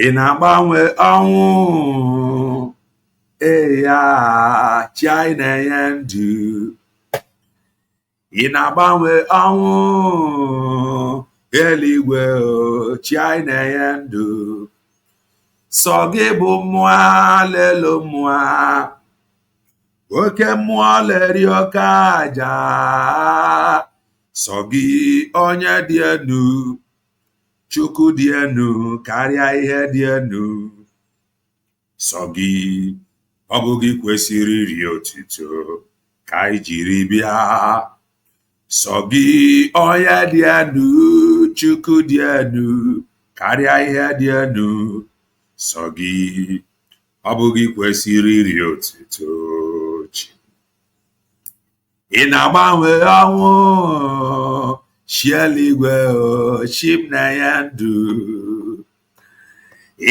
Inagbanwe ọnwụ eya China ya ndụ. Inagbanwe ọnwụ eluigwe China ya ndụ. Sọ gị bụ mmụọ lelo mmụọ. Oke mmụọ leri oke aja. Sọ gị onye dị enu. Chukwu dị enu karịa ihe dị enu. Sọ gị ọ bụ gị kwesịrị iri otuto ka anyị jiri bịa. Sọ gị onye dị enu. Chukwu dị enu karịa ihe dị enu. Sọ gị ọ bụ gị kwesịrị iri otuto. Ị na-agbanwe ọnwụ chi eluigwe chi m na ya ndụ.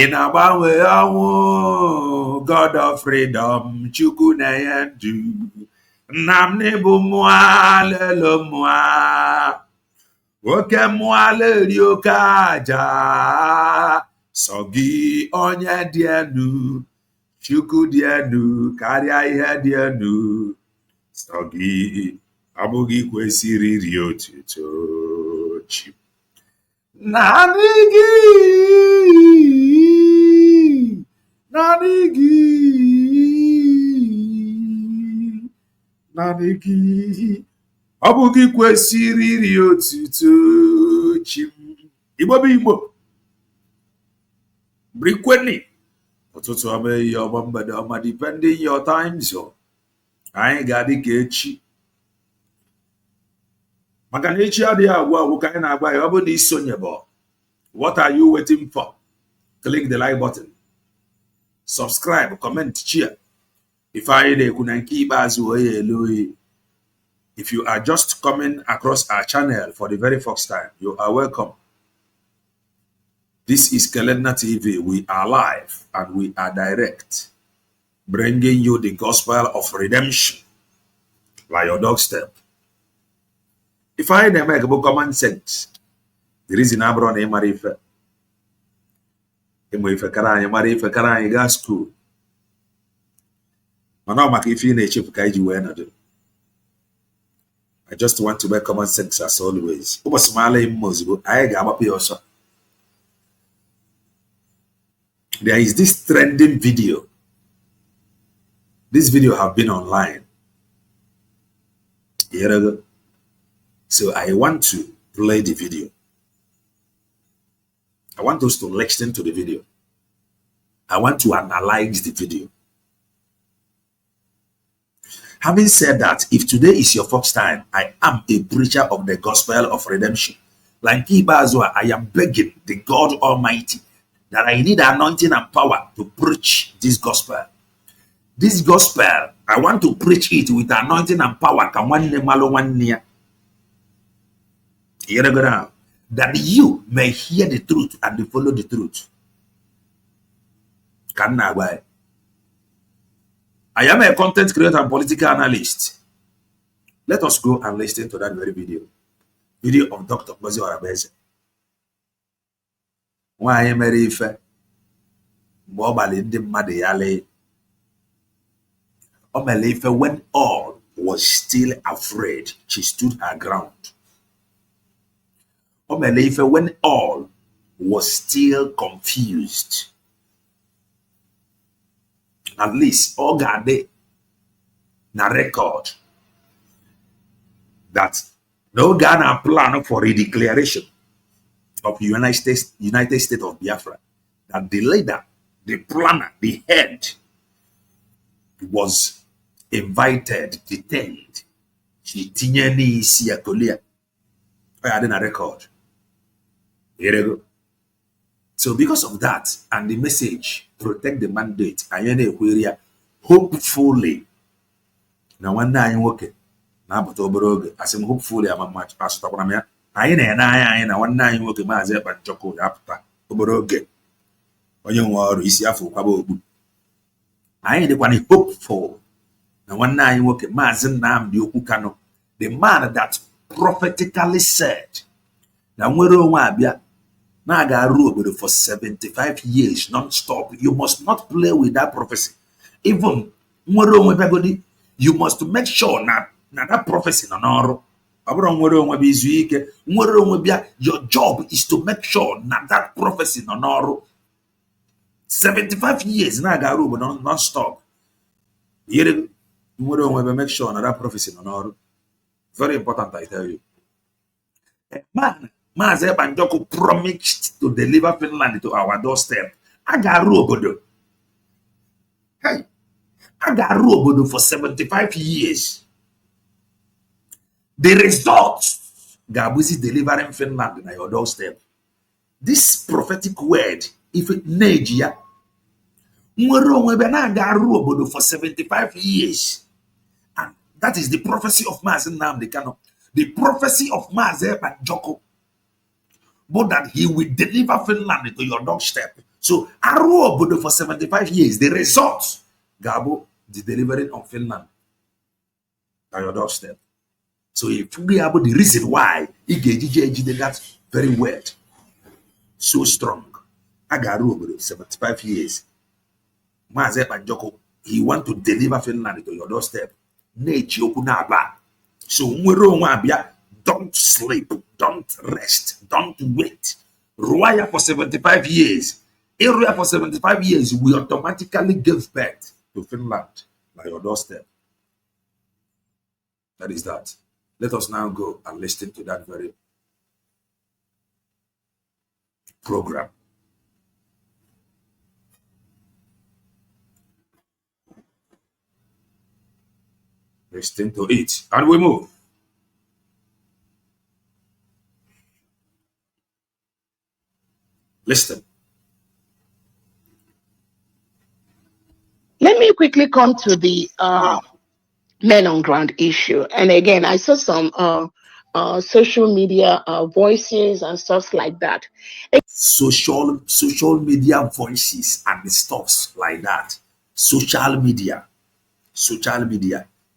Ị na-agbanwe ọnwụ God of freedom Chukwu na ya ndụ. Nna m n'ịbụ mmụọ lelo mmụọ. Oke mmụọ leri oke aja. Sọ gị onye dị enu. Chukwu dị enu karịa ihe dị enu. Sọ gị abụghị kwesịrị iri otuto chi. Naanị gị. Naanị gị. Naanị gị. Ọ bụ gị kwesịrị iri otuto chi. Igbo bụ Igbo. Brikweni. Ụtụtụ ọma ehihie ọma mgbede ọma depending your time zone. Anyị ga-adị ka echi. Maka na echi adịghị agwụ agwụ ka anyị na-agba ya. Ọ bụ na isonyebe. What are you waiting for? Click the like button. Subscribe, comment, share. If anyị na-ekwu na nke ikpeazụ oye elu. If you are just coming across our channel for the very first time, you are welcome. This is Kelena TV. We are live and we are direct, bringing you the gospel of redemption by your doorstep. If I make a common sense, the reason I brought a marife, marife karanya ga school. Mana maka ife na-eche ka iji wee nọdụ. I just want to make common sense as always. Ụbọchị m ala ime ozugbo, anyị ga-agbapụ ya ọsọ. There is this trending video. This video have been online a year ago. So I want to play the video. I want us to listen to the video. I want to analyze the video. Having said that, if today is your first time, I am a preacher of the gospel of redemption. Like Ibazwa, I am begging the God Almighty that I need anointing and power to preach this gospel. This gospel, I want to preach it with anointing and power. That you may hear the truth and follow the truth. I am a content creator and political analyst. Let us go and listen to that very video. Video of Dr. Ngozi Orabueze. Why mere ife mobile ndị mmadụ ya lee. O mere ife when all was still afraid, she stood her ground. O mere ife when all was still confused. At least all got na record that no Ghana plan for a declaration of United States of Biafra, that the leader, the planner, the head was invited, detained. She tinye n'isi ya kolia. I had a record. Here you go. So because of that and the message, protect the mandate, I hopefully. Now one day I'm working. Now but over I say hopefully I'm a match as to one I na one day I'm working my zep and choco after over when you are easy for Pabo. I ain't the one hopeful. Now one day I'm working Mazen Nam Diokukano, the man that prophetically said, now we're Now Agaru for 75 years non-stop. You must not play with that prophecy. Even you must make sure that prophecy no. Your job is to make sure that prophecy no. 75 years now Agaru non-stop. You make sure that prophecy no. Very important, I tell you. Man, Maazị Banjoko promised to deliver Finland to our doorstep. Agaru obodo. Hey, Agaru obodo for 75 years. The result, Gabuzi delivering Finland to your doorstep. This prophetic word, if it Nigeria, Agaru obodo for 75 years. And that is the prophecy of Maazị Nnamdi Kanu. The prophecy of Maazị Banjoko. But that he will deliver Finland to your doorstep. So, Aru Obodo for 75 years, the result, Gabo, the delivering of Finland to your doorstep. So, if we are the reason why he did that very word, so strong, Agaru Obodo 75 years, Maazị Banjoko, he want to deliver Finland to your doorstep. So, don't sleep, don't rest, don't wait. Ruaya for 75 years. Area for 75 years, we automatically give birth to Finland by your doorstep. That is that. Let us now go and listen to that very program. Listen to it, and we move. Listen. Let me quickly come to the men on ground issue. And again, I saw some social media voices and stuff like that. Social media voices and stuffs like that. Social media,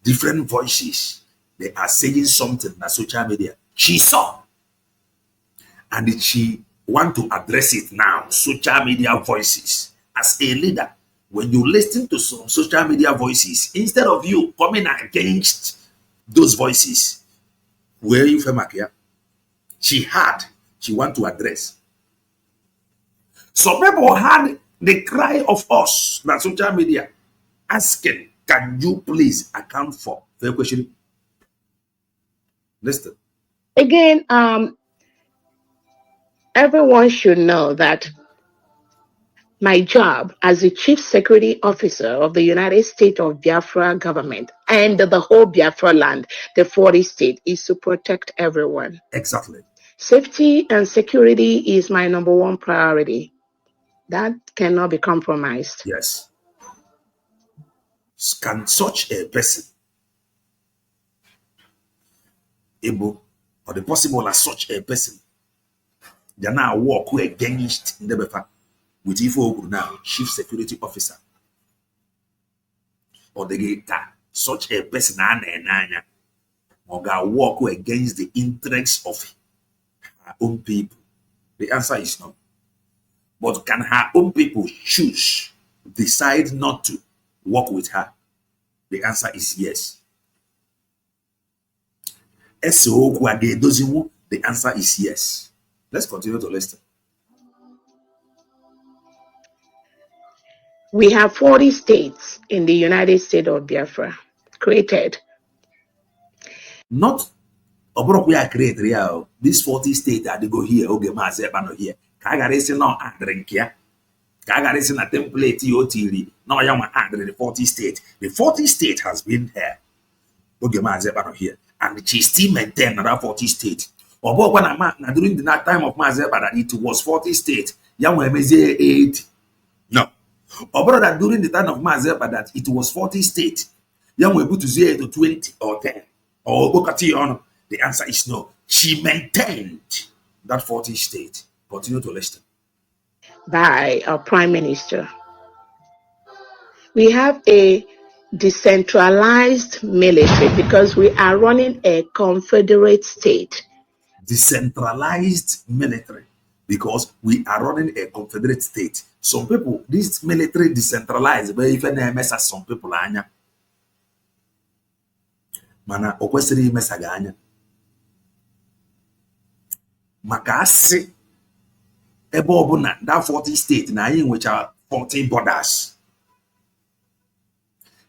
different voices. They are saying something that social media. She saw. And she want to address it now. Social media voices. As a leader, when you listen to some social media voices, instead of you coming against those voices, where you from here? She want to address. Some people had the cry of us, that social media, asking, can you please account for? Fair question. Listen. Again, everyone should know that my job as the Chief Security Officer of the United States of Biafra government and the whole Biafra land, the 40 states, is to protect everyone. Exactly. Safety and security is my number one priority. That cannot be compromised. Yes. Can such a person able, or the possible as such a person, they now walk against the with Ifo now, Chief Security Officer, or the such a person or walk against the interests of her own people? The answer is no. But can her own people decide not to work with her? The answer is yes. The answer is yes. Let's continue to listen. We have 40 states in the United States of Biafra created. Not we are created real. These 40 states that they go here, okay, no here. Kagarisi no drink here. Kagarisi na template yotiri. Now I am the 40 state. The 40 state has been here. Okay, no here. And she still maintain another 40 states. Or when during the time of Mazeba that it was 40 states. Yamwe 8. No. Or that during the time of Mazeba that it was 40 states. Yamwe able to 0 to 20 or 10. Or Bokati on. The answer is no. She maintained that 40 states. Continue to listen. By our Prime Minister. We have a decentralized military because we are running a confederate state. Decentralized military. because we are running a confederate state. Some people, this military decentralized, but even mess as some people anya. Mana okwesiri mesaga anya. Maka asị ebe ọbụna that 40 state na anyị nwecha 40 borders.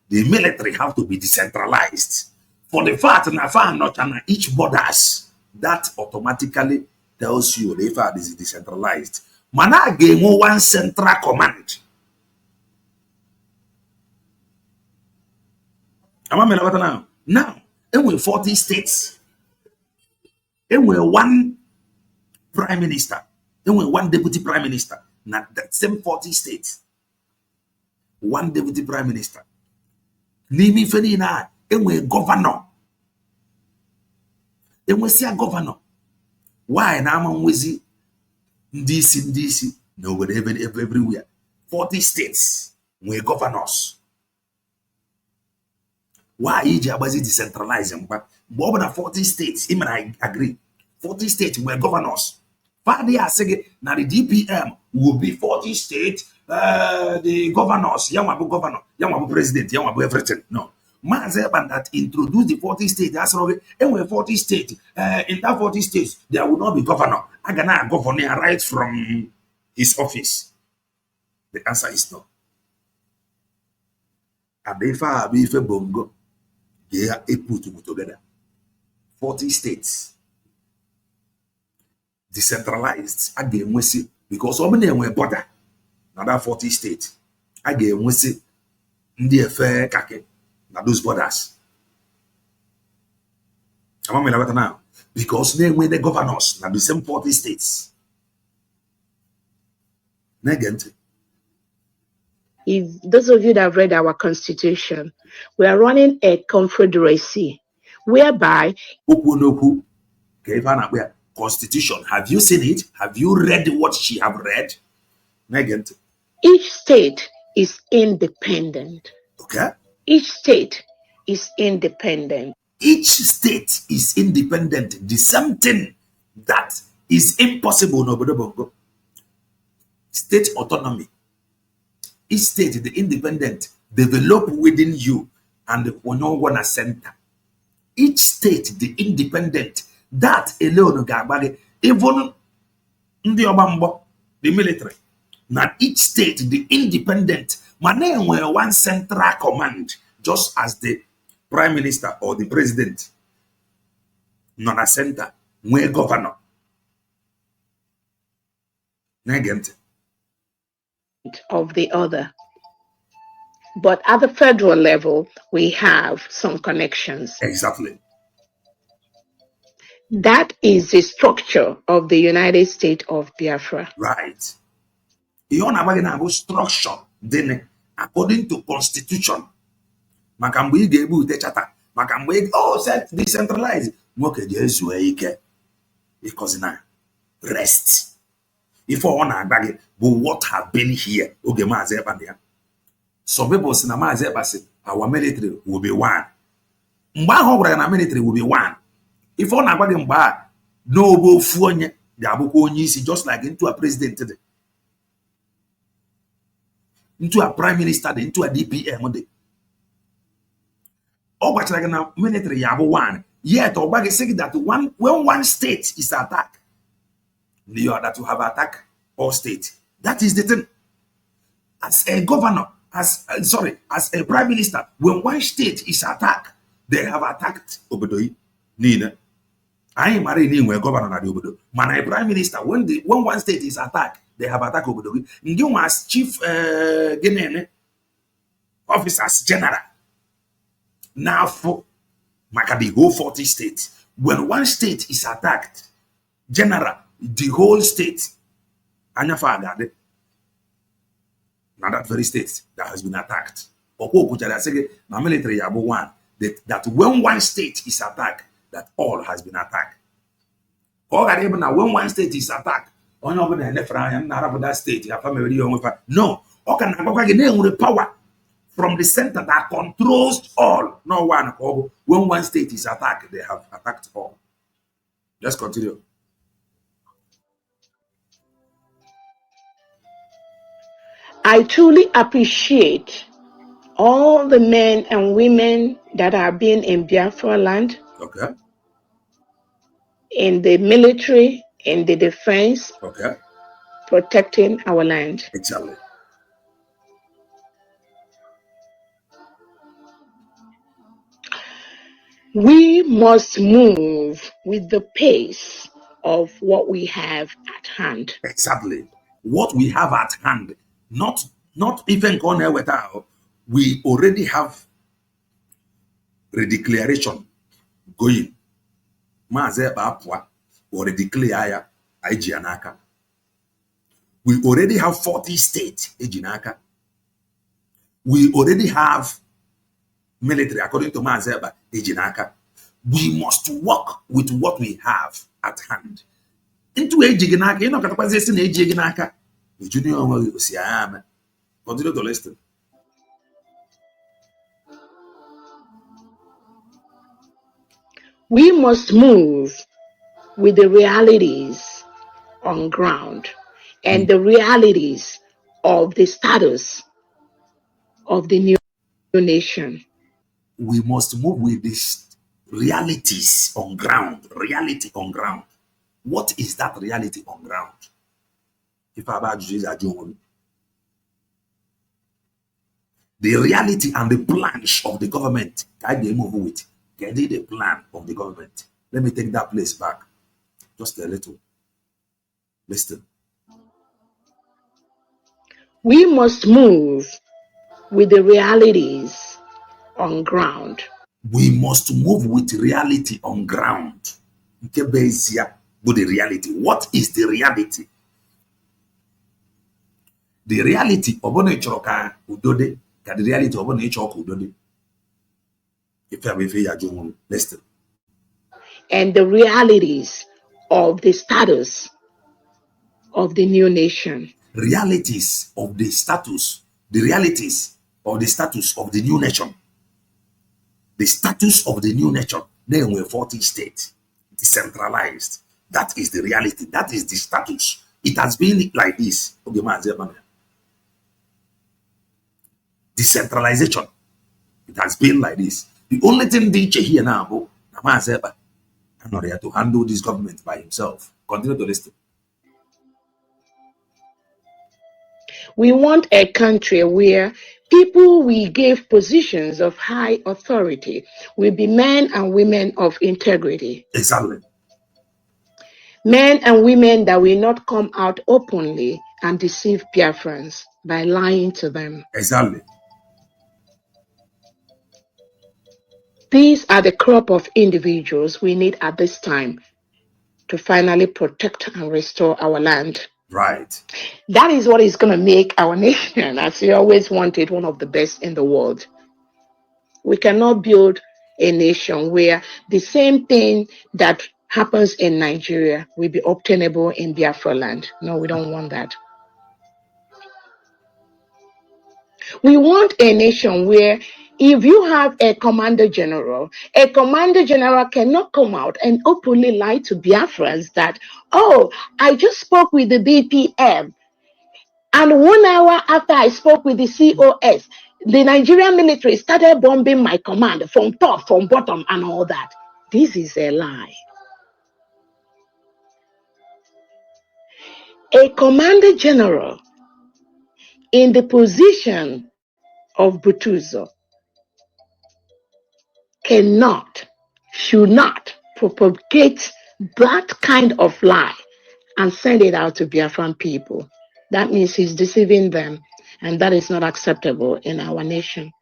The military have to be decentralized. For the fact na far not na each borders, that automatically tells you the fact is decentralized. Mana game one central command. Am I now? Now, and with 40 states, and with one prime minister, and with one deputy prime minister. Now that same 40 states, one deputy prime minister. Nimi Fenina, and with governor. And we see a governor. Why now Ngozi? DC, no, everywhere. 40 states, we governors. Why Ijabazi decentralizing? But more than 40 states, even I agree. 40 states were governors. Fadi are saying now the DPM will be 40 states, the governors, Yamabu governor, Yamabu president, Yamabu everything. No. Mazeban that introduced the 40 states, that's okay. And we're 40 states. In that 40 states, there will not be governor. Agana governor right from his office. The answer is no. Abefa Abefa Bongo. They are put together. 40 states. Decentralized. Again, we see because how many were border? Another 40 states. Again, we see the fair kake. Now those borders. I'm now because they were the governors. Now the same 40 states. Negent. If those of you that have read our constitution, we are running a confederacy whereby constitution. Have you seen it? Have you read what she have read? Negent. Each state is independent. Okay. Each state is independent. Each state is independent. The same thing that is impossible no Bongo. State autonomy. Each state, the independent, develop within you and we no one center. Each state, the independent, that alone, even the military. Now each state, the independent, man, one central command, just as the prime minister or the president, not a center, we governor. Negent. Of the other. But at the federal level, we have some connections. Exactly. That is the structure of the United States of Biafra. Right. You want structure, then according to constitution. Makambu gebu te chata. Makambu set decentralized. Moke jesu because now rest. If I want to but what have been here? Some people say our military will be one. Our military will be one. If I want to no go phone just like into a president today. Into a prime minister, into a DPM. Now military yabu one. Yet Obagi saying that when one state is attacked, you are that to have attack all state. That is the thing. As a governor, as a prime minister, when one state is attacked, they have attacked Obodoi. Nina. I am married where governor na Obodo. Man, a prime minister, when one state is attacked, they have attacked Obodoi. You as chief officers general. Now for the whole 40 states. When one state is attacked, general, the whole state, now that very state that has been attacked. Now military one that when one state is attacked, that all has been attacked. Or even now when one state is attacked, that state, no, the power from the center that controls all. No one. When one state is attacked, they have attacked all. Let's continue. I truly appreciate all the men and women that have been in Biafra land, Okay. in the military, in the defense, Okay. protecting our land. Exactly. We must move with the pace of what we have at hand. Exactly. What we have at hand, not even gone without. We already have redeclaration going. Maazị Apua or declare ya IG anaka. We already have 40 states ejinaka. We already have military according to Maazị ejinaka. We must work with what we have at hand. Into ejiginaka, you know, katakwazi na ejiginaka. The junior will say, continue to listen. We must move with the realities on ground and the realities of the status of the new nation. We must move with these realities on ground. Reality on ground. What is that reality on ground? If I the reality and the plans of the government, can they move with? Can they the plan of the government? Let me take that place back. Just a little. Listen. We must move with the realities on ground. We must move with reality on ground. With the reality. What is the reality? The reality of ka udode, ka the reality of udode. If you listen. And the realities of the status of the new nation. Realities of the status, the realities of the status of the new nation. The status of the new nation. Then we're 40 states, decentralized. That is the reality. That is the status. It has been like this. Decentralization. It has been like this. The only thing DJ here now, I'm not here to handle this government by himself. Continue to listen. We want a country where people we give positions of high authority will be men and women of integrity. Exactly. Men and women that will not come out openly and deceive Biafrans by lying to them. Exactly. These are the crop of individuals we need at this time to finally protect and restore our land. Right. That is what is going to make our nation, as we always wanted, one of the best in the world. We cannot build a nation where the same thing that happens in Nigeria will be obtainable in Biafra land. No, we don't want that. We want a nation where if you have a commander general cannot come out and openly lie to Biafrans that, oh, I just spoke with the BPM. And 1 hour after I spoke with the COS, the Nigerian military started bombing my command from top, from bottom, and all that. This is a lie. A commander general in the position of Butuzo should not propagate that kind of lie and send it out to Biafran people. That means he's deceiving them, and that is not acceptable in our nation.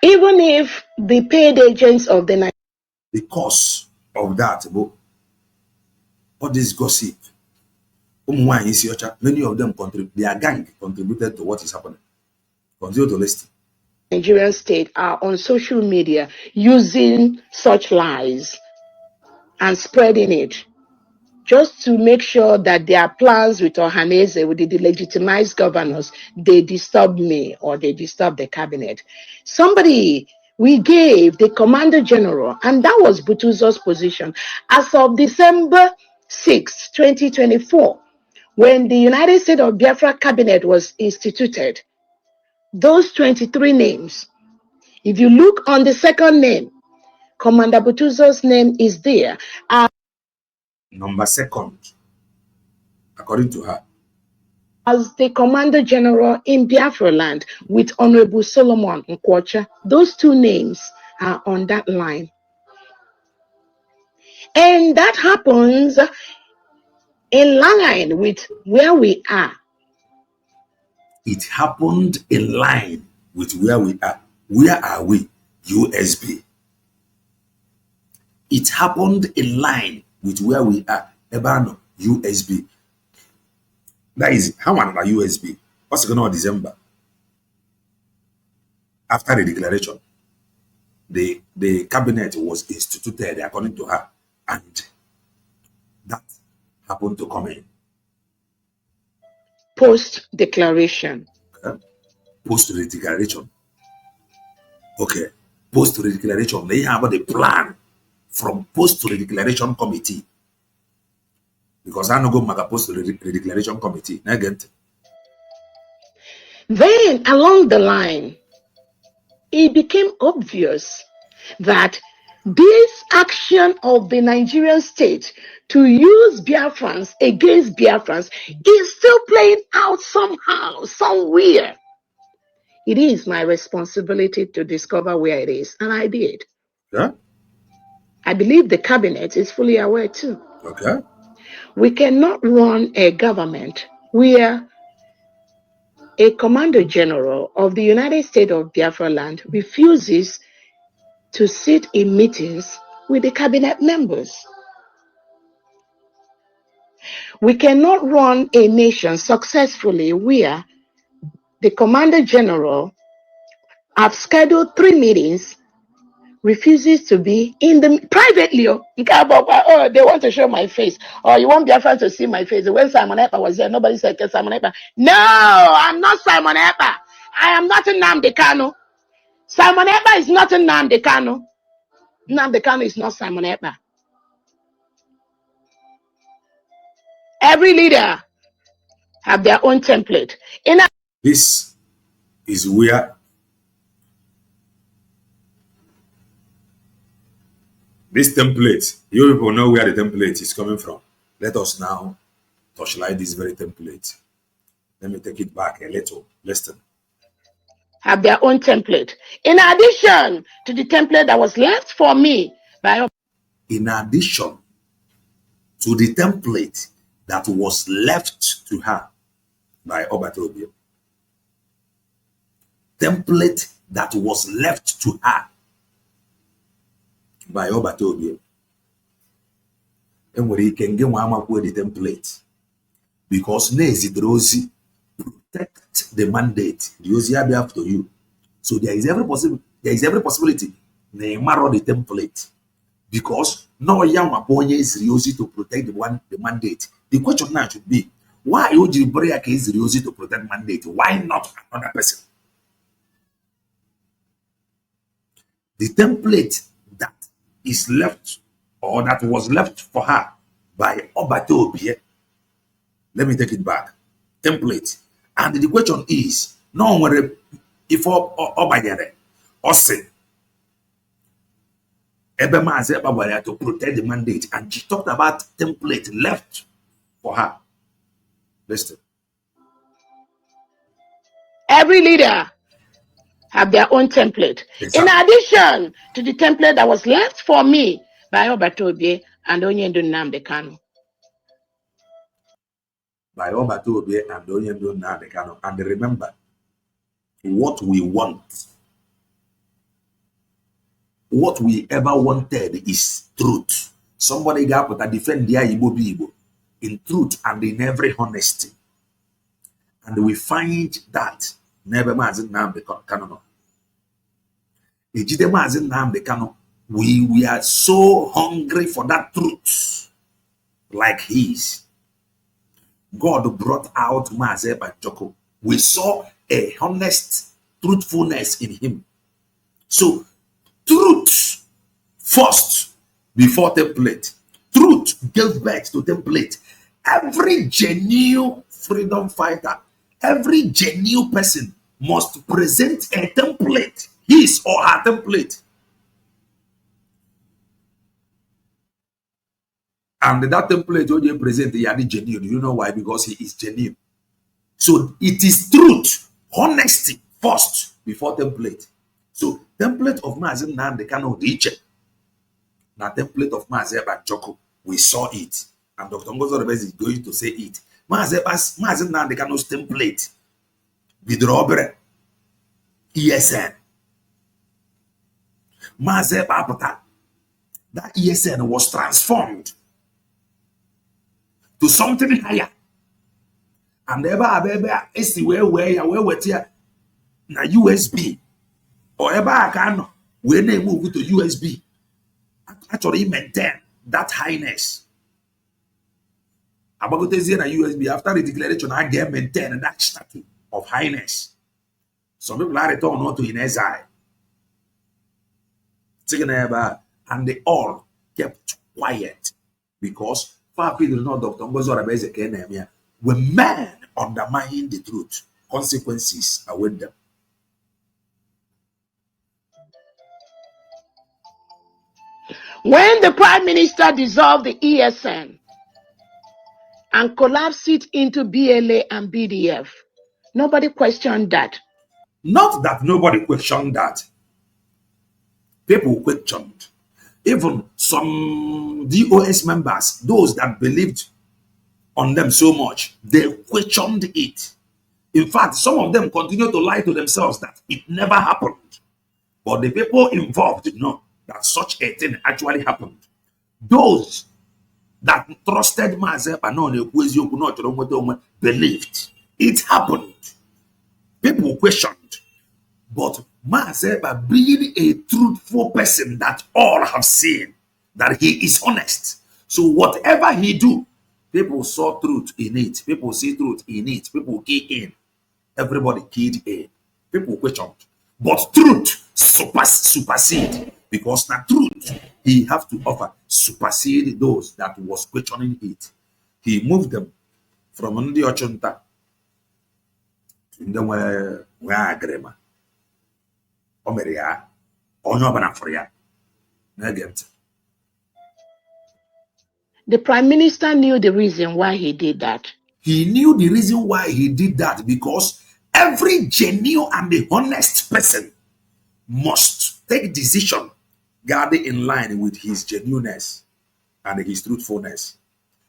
Even if the paid agents of the Because of that, all this gossip, many of them their gang contributed to what is happening. Continue to listen. Nigerian state are on social media using such lies and spreading it just to make sure that their plans with Ohaneze, with the delegitimized governors, they disturb me or they disturb the cabinet. Somebody we gave the Commander General, and that was Butuzo's position, as of December 6, 2024, when the United States of Biafra cabinet was instituted. Those 23 names, if you look on the second name, Commander Butuzo's name is there. Number second, according to her, as the Commander General in Biafra land with Honorable Solomon Nkwocha. Those two names are on that line. And that happens in line with where we are. It happened in line with where we are. Where are we? USB. It happened in line with where we are. Ebano, USB. That is how much about USB? What's going on December? After the declaration, the cabinet was instituted according to her, and that happened to come in. Post-declaration. Post the declaration. Okay. Post to the declaration. They have the plan from post to the declaration committee. Because I don't go make post to the declaration committee. Again. Then along the line, it became obvious that this action of the Nigerian state to use Biafrans against Biafrans is still playing out somehow, somewhere. It is my responsibility to discover where it is, and I did. Yeah. I believe the cabinet is fully aware too. Okay. We cannot run a government where a commander general of the United States of Biafra land refuses to sit in meetings with the cabinet members. We cannot run a nation successfully where the commander general have scheduled 3 meetings, refuses to be in the privately. Oh, they want to show my face. Or you want Biafra to see my face. When Simon Epa was there, nobody said Simon Epa. No, I'm not Simon Epa. I am not Nnamdi Kanu. Simon Epa is not Nnamdi Kanu. Nnamdi Kanu is not Simon Epa. Every leader have their own template. This is where this template, you people know where the template is coming from. Let us now touchlight this very template. Let me take it back a little. Listen. Have their own template. In addition to the template that was left for me by. In addition to the template that was left to her by Obatobia. Template that was left to her by Obatobia. And where you can get one with the template. Because Ngozi protect the mandate. The Ozi be after you. So there is every possibility they marrow the template. Because no young Maponya is Ngozi to protect the mandate. The question now should be, why Oji Boriaka is Ngozi to protect mandate? Why not another person? The template that is left or that was left for her by Obatobie. Let me take it back. Template. And the question is, no one if Obayere or say to protect the mandate, and she talked about template left for her. Listen. Every leader have their own template. Exactly. In addition to the template that was left for me by Obatobie and Onyendu Nnamdi Kanu. By Obatobie and Onyendu Nnamdi Kanu. And remember, what we want, what we ever wanted is truth. Somebody got to defend their Igbo in truth and in every honesty. And we find that never Mazin Nnamdi Kanu. We are so hungry for that truth, like his. God brought out Maazị Banjoko. We saw a honest truthfulness in him. So truth first before template. Truth gave birth to template. Every genuine freedom fighter, every genuine person must present a template, his or her template. And that template you present, he is genuine. You know why? Because he is genuine. So it is truth, honesty first before template. So template of Mazi Nnamdi Kanu Diche. Now template of Mazi Banjoko, we saw it. And Dr. Ngozi Orabueze is going to say it. Mazi Nnamdi Kanu's template, Bidrobere, ESN. Mazi Apata, that ESN was transformed to something higher. And ever is where na USB or ever can when they move to USB actually maintain that highness. About this year USB after the declaration I get maintain that status of highness. Some people are returned not to in exile. And they all kept quiet because far people know Dr. Ngozi Orabueze when men undermine the truth, consequences await them. When the Prime Minister dissolved the ESN and collapsed it into BLA and BDF, nobody questioned that. Not that nobody questioned that. People questioned. Even some DOS members, those that believed on them so much, they questioned it. In fact, some of them continue to lie to themselves that it never happened. But the people involved know that such a thing actually happened. Those that trusted Mazepa believed it happened. People questioned. But Mazepa, being a truthful person that all have seen, that he is honest. So whatever he do, people saw truth in it. People see truth in it. People key in. Everybody keyed in. People questioned. But truth supersede. Because the truth he have to offer supersede those that was questioning it. He moved them from Ndi Ochunta to them where agrema. Omeria, onyo banafria. The Prime Minister knew the reason why he did that. He knew the reason why he did that because every genuine and the honest person must take decision guarded in line with his genuineness and his truthfulness.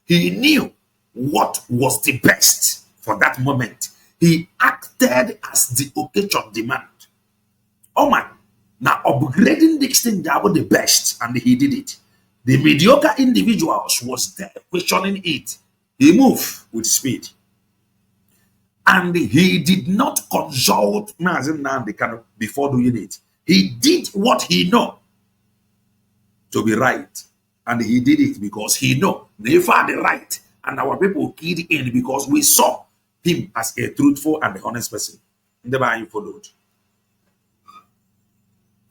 He knew what was the best for that moment. He acted as the occasion demand. Oh man, now upgrading this thing about the best, and he did it. The mediocre individuals was there questioning it. He moved with speed. And he did not consult Mazi Nnamdi Kanu before doing it. He did what he know to be right. And he did it because he know they found the right. And our people keyed in because we saw him as a truthful and honest person. Never you followed.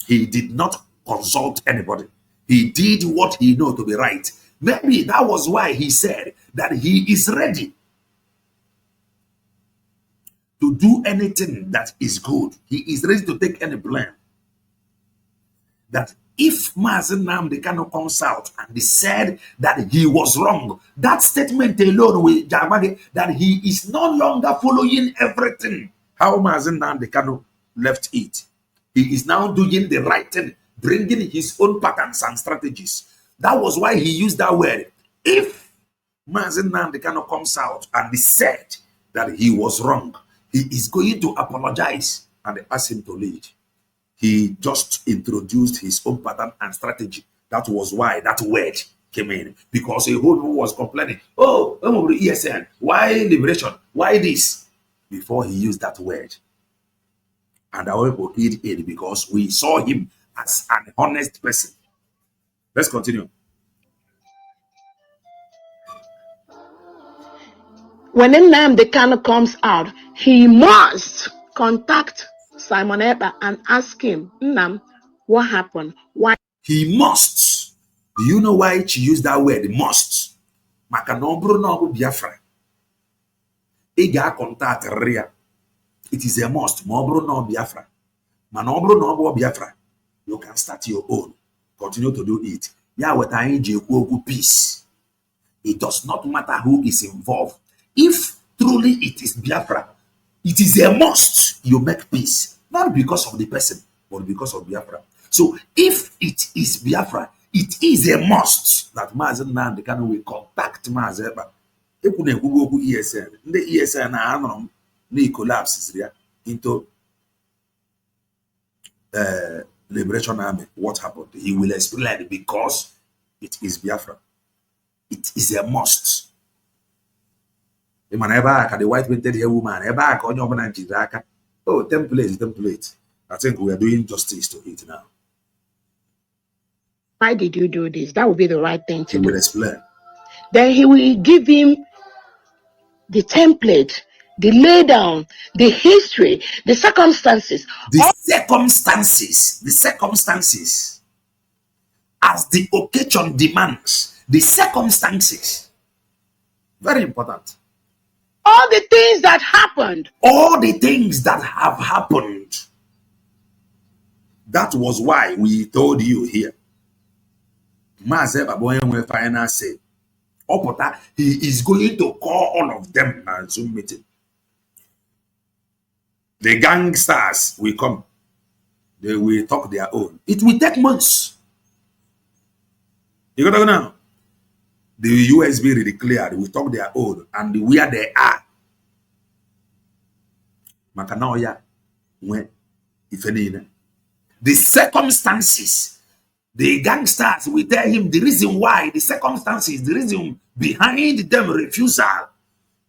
He did not consult anybody. He did what he know to be right. Maybe that was why he said that he is ready to do anything that is good. He is ready to take any blame. That if Mazi Nnamdi Kanu comes out and he said that he was wrong, that statement alone will that he is no longer following everything how Mazi Nnamdi Kanu left it. He is now doing the right thing, bringing his own patterns and strategies. That was why he used that word. If Mazi Nnamdi Kanu comes out and he said that he was wrong, he is going to apologize and ask him to lead. He just introduced his own pattern and strategy. That was why that word came in. Because a whole people was complaining, oh, ESN, why liberation? Why this? Before he used that word. And our people did it because we saw him as an honest person. Let's continue. When Nnamdi Kanu comes out, he must contact Simon Ekpa and ask him, Nnam, What happened? Why? He must. Do you know why she used that word, must? Maka na ọ bụrụ na ọ bụ Biafra, ị ga-contact ya. It is a must ma ọ bụrụ na ọ Biafra. Mana ọ bụrụ na ọ bụ Biafra, you can start your own. Continue to do it. Ya weta anyị ji ekwu okwu peace. It does not matter who is involved. If truly it is Biafra, it is a must you make peace. Not because of the person, but because of Biafra. So if it is Biafra, it is a must that Mazen Nnamdi Kanu will contact Mazeba. If we go to ESN, the ESN are collapses into Liberation Army. What happened? He will explain because it is Biafra. It is a must. The white painted hair woman, oh, template. I think we are doing justice to it now. Why did you do this? That would be the right thing to do. He will explain. Then he will give him the template, the laydown, the history, the circumstances. The circumstances. As the occasion demands, the circumstances. Very important. All the things that happened. All the things that have happened. That was why we told you here. Mazeba Boyenwe final say, he is going to call all of them at Zoom meeting. The gangsters will come. They will talk their own. It will take months. You got to go now. The USB really declared, we talk their own and where they are. Makanoya, when if any, the circumstances, the gangsters will tell him the reason why, the circumstances, the reason behind them refusal,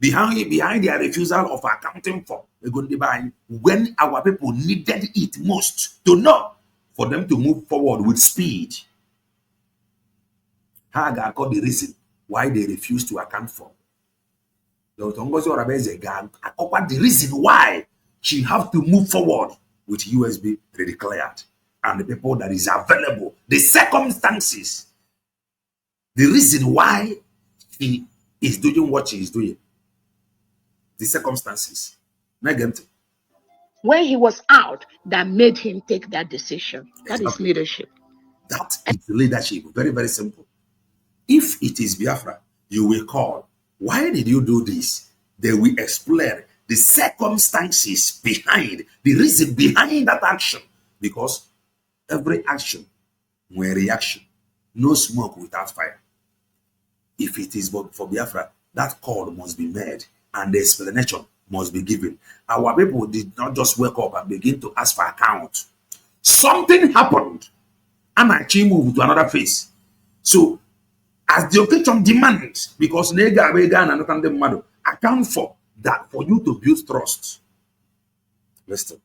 behind their refusal of accounting for when our people needed it most to know for them to move forward with speed. Haga got the reason why they refuse to account for. Ngozi Orabueze the reason why she have to move forward with USB declared and the people that is available, the circumstances, the reason why she is doing what she is doing, the circumstances. When he was out, that made him take that decision. That is leadership. That is leadership. Very, very simple. If it is Biafra, you will call. Why did you do this? They will explain the circumstances behind, the reason behind that action. Because every action, when reaction, no smoke without fire. If it is for Biafra, that call must be made and the explanation must be given. Our people did not just wake up and begin to ask for account. Something happened and actually moved to another phase. So, as the occasion demands, because nega and account for that for you to build trust. Listen.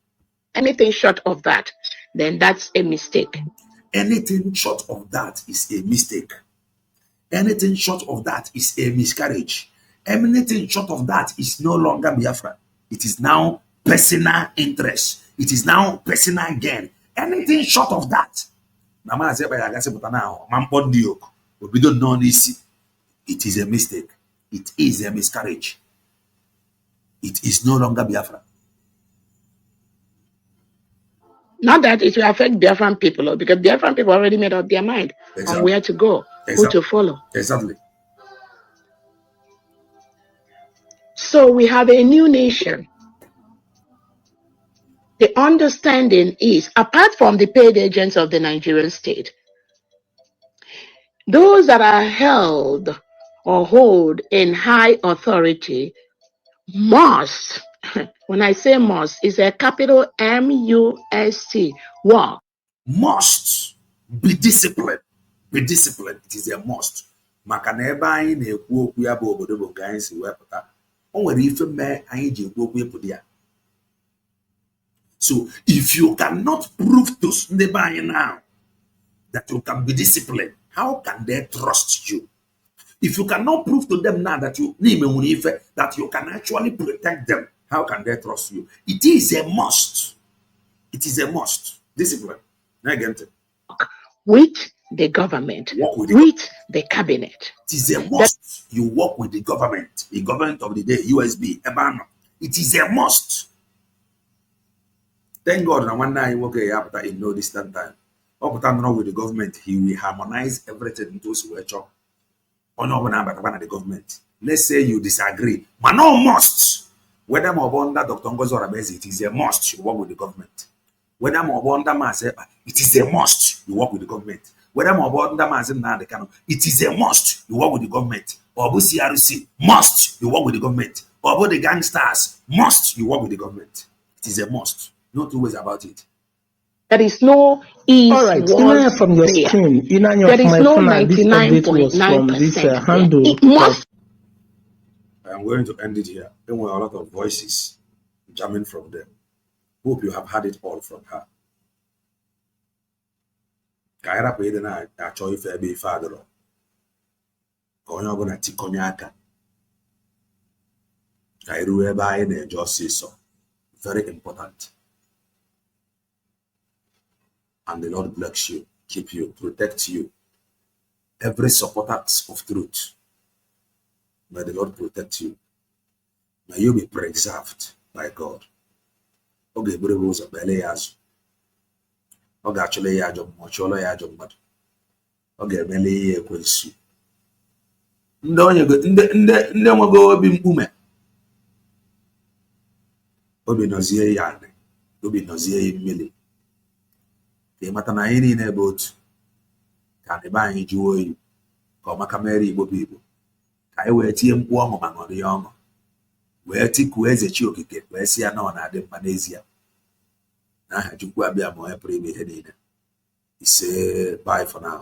Anything short of that, then that's a mistake. Anything short of that is a mistake. Anything short of that is a miscarriage. Anything short of that is no longer Biafra. It is now personal interest. It is now personal gain. Anything short of that. We don't know this. It is a mistake. It is a miscarriage. It is no longer Biafra. Not that it will affect Biafran people, because Biafran people already made up their mind on where to go, who to follow. Exactly. So we have a new nation. The understanding is, apart from the paid agents of the Nigerian state, those that are held or hold in high authority must, when I say must, it's a capital M-U-S-T, what? Must be disciplined. Be disciplined. It is a must. So if you cannot prove to somebody now that you can be disciplined, how can they trust you? If you cannot prove to them now that you can actually protect them, how can they trust you? It is a must. It is a must. Discipline. with the government, with the cabinet. It is a must. You work with the government of the day, USB, Ebano. It is a must. Thank God, now one night work after in no distant time. Up to with the government, he will harmonize everything into Switcher. Or no one the government. Let's say you disagree, but no must. Whether I'm under Dr. Ngozi Orabueze, it is a must you work with the government. Whether I'm under Masepa, it is a must you work with the government. Whether I'm under Masepa, it is a must you work with the government. Or CRC, must you work with the government. Or the gangsters, must you work with the government. It is a must. No two ways about it. There is no ease. All right, Inanya from your screen. Inanya there is no 99.9%. Handle. It must. I am going to end it here. There were a lot of voices jamming from them. Hope you have had it all from her. Kaira paid the night. I show you fair be father. Going to Tikonyaka. Kairu by and just say so. Very important. And the Lord bless you, keep you, protect you. Every supporter of truth, may the Lord protect you. May you be preserved by God. Okay, brother, belly as. Okay, actually, ya job, mocholo ya job, but okay, belly ya kwensu. Nde mwago obi mpume. Obi nozie yane, obi nozie imili. Ke mata na anyị niile bụ otu ka ndị be anyị jụọ oyi ka ọ maka mere Igbo bụ Igbo ka anyị wee tie mkpu ọṅụ ma ṅụrụ ya ọṅụ wee tikuo eze chi okike wee sị ya na ọ na-adị mma n'ezie n'aha Chukwu abịa ma onye pụrụ ime ihe niile ise bye for now.